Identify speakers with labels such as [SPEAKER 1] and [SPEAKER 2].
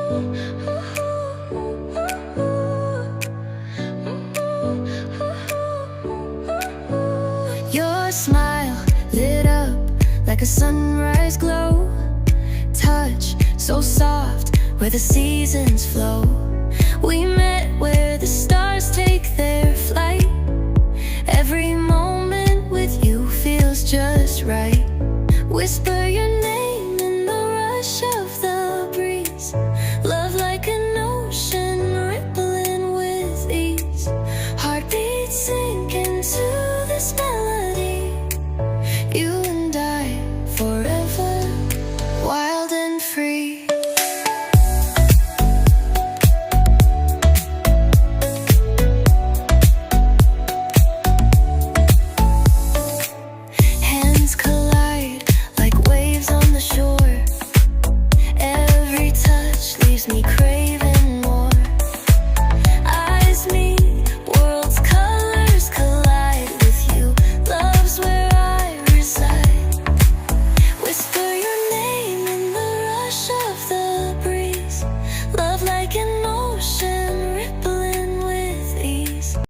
[SPEAKER 1] Your smile lit up like a sunrise glow. Touch so soft where the seasons flow. We met where the stars take their flight. Every moment with you feels just right. Whisper your name